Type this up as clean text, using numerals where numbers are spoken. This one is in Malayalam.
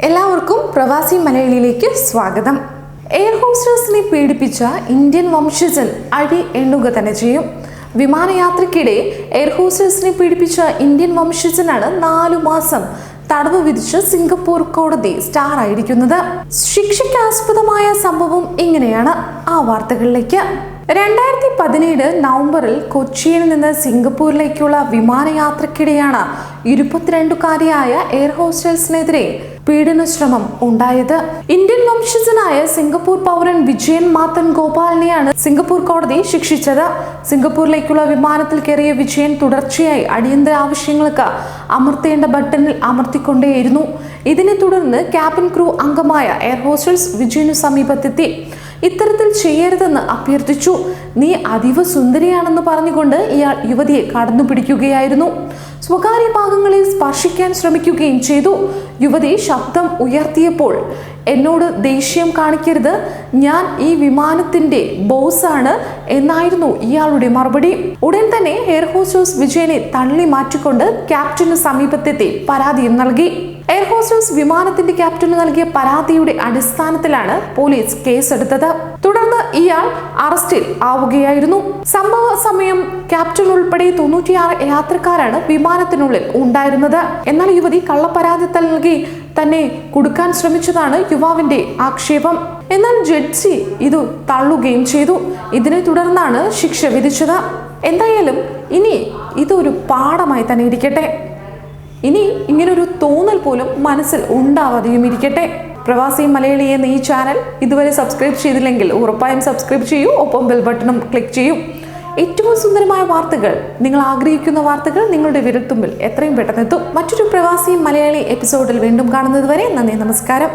എല്ലാവർക്കും പ്രവാസി മലയാളിയിലേക്ക് സ്വാഗതം. എയർ ഹോസ്റ്റസിനെ പീഡിപ്പിച്ച ഇന്ത്യൻ വംശജൻ അടി എണ്ണുക തന്നെ ചെയ്യും. വിമാനയാത്രയ്ക്കിടെ എയർ ഹോസ്റ്റസിനെ പീഡിപ്പിച്ച ഇന്ത്യൻ വംശജനാണ് 4 മാസം തടവ് വിധിച്ച് സിംഗപ്പൂർ കോടതി സ്റ്റാർ ആയിരിക്കുന്നത്. ശിക്ഷയ്ക്കാസ്പദമായ സംഭവം ഇങ്ങനെയാണ്. ആ വാർത്തകളിലേക്ക്. 2017 നവംബറിൽ കൊച്ചിയിൽ നിന്ന് സിംഗപ്പൂരിലേക്കുള്ള വിമാനയാത്രയ്ക്കിടെയാണ് 22-കാരിയായ എയർ ഹോസ്റ്റസിനെതിരെ പീഡന ശ്രമം ഉണ്ടായത്. ഇന്ത്യൻ വംശജനായ സിംഗപ്പൂർ പൗരൻ വിജയൻ മാത്തൻ ഗോപാലിനെയാണ് സിംഗപ്പൂർ കോടതി ശിക്ഷിച്ചത്. സിംഗപ്പൂരിലേക്കുള്ള വിമാനത്തിൽ കയറിയ വിജയൻ തുടർച്ചയായി അടിയന്തര ആവശ്യങ്ങൾക്ക് അമർത്തേണ്ട ബട്ടണിൽ അമർത്തിക്കൊണ്ടേയിരുന്നു. ഇതിനെ തുടർന്ന് ക്യാബിൻ ക്രൂ അംഗമായ എയർ ഹോസ്റ്റസ് വിജയനു സമീപത്തെത്തി ഇത്തരത്തിൽ ചെയ്യരുതെന്ന് അഭ്യർത്ഥിച്ചു. നീ അതീവ സുന്ദരിയാണെന്ന് പറഞ്ഞുകൊണ്ട് ഇയാൾ യുവതിയെ കടന്നു പിടിക്കുകയായിരുന്നു. സ്വകാര്യ ഭാഗങ്ങളിൽ സ്പർശിക്കാൻ ശ്രമിക്കുകയും ചെയ്തു. യുവതി ശബ്ദം ഉയർത്തിയപ്പോൾ എന്നോട് ദേഷ്യം കാണിക്കരുത്, ഞാൻ ഈ വിമാനത്തിന്റെ ബോസാണ് എന്നായിരുന്നു ഇയാളുടെ മറുപടി. ഉടൻ തന്നെ എയർ ഹോസ്റ്റസ് വിജയനെ തള്ളി മാറ്റിക്കൊണ്ട് ക്യാപ്റ്റന് സമീപത്തെത്തി പരാതിയും നൽകി. എയർ ഹോസ്റ്റസ് വിമാനത്തിന്റെ ക്യാപ്റ്റന് നൽകിയ പരാതിയുടെ അടിസ്ഥാനത്തിലാണ് പോലീസ് കേസെടുത്തത്. തുടർന്ന് ഇയാൾ അറസ്റ്റിൽ ആവുകയായിരുന്നു. സംഭവ സമയം ക്യാപ്റ്റൻ ഉൾപ്പെടെ 96 യാത്രക്കാരാണ് വിമാനത്തിനുള്ളിൽ ഉണ്ടായിരുന്നത്. എന്നാൽ യുവതി കള്ളപ്പരാതി നൽകി തന്നെ കുടുക്കാൻ ശ്രമിച്ചതാണ് യുവാവിന്റെ ആക്ഷേപം. എന്നാൽ ജഡ്ജി ഇത് തള്ളുകയും ചെയ്തു. ഇതിനെ തുടർന്നാണ് ശിക്ഷ വിധിച്ചത്. എന്തായാലും ഇനി ഇതൊരു പാഠമായി തന്നെ ഇരിക്കട്ടെ. ഇനി ഇങ്ങനൊരു തോന്നൽ പോലും മനസ്സിൽ ഉണ്ടാവാതെയും ഇരിക്കട്ടെ. പ്രവാസി മലയാളി എന്ന ഈ ചാനൽ ഇതുവരെ സബ്സ്ക്രൈബ് ചെയ്തില്ലെങ്കിൽ ഉറപ്പായും സബ്സ്ക്രൈബ് ചെയ്യൂ. ഒപ്പം ബെൽ ബട്ടണും ക്ലിക്ക് ചെയ്യൂ. ഏറ്റവും സുന്ദരമായ വാർത്തകൾ, നിങ്ങൾ ആഗ്രഹിക്കുന്ന വാർത്തകൾ നിങ്ങളുടെ വിരൽത്തുമ്പിൽ എത്രയും പെട്ടെന്ന് എത്തും. മറ്റൊരു പ്രവാസി മലയാളി എപ്പിസോഡിൽ വീണ്ടും കാണുന്നത് വരെ നന്ദി, നമസ്കാരം.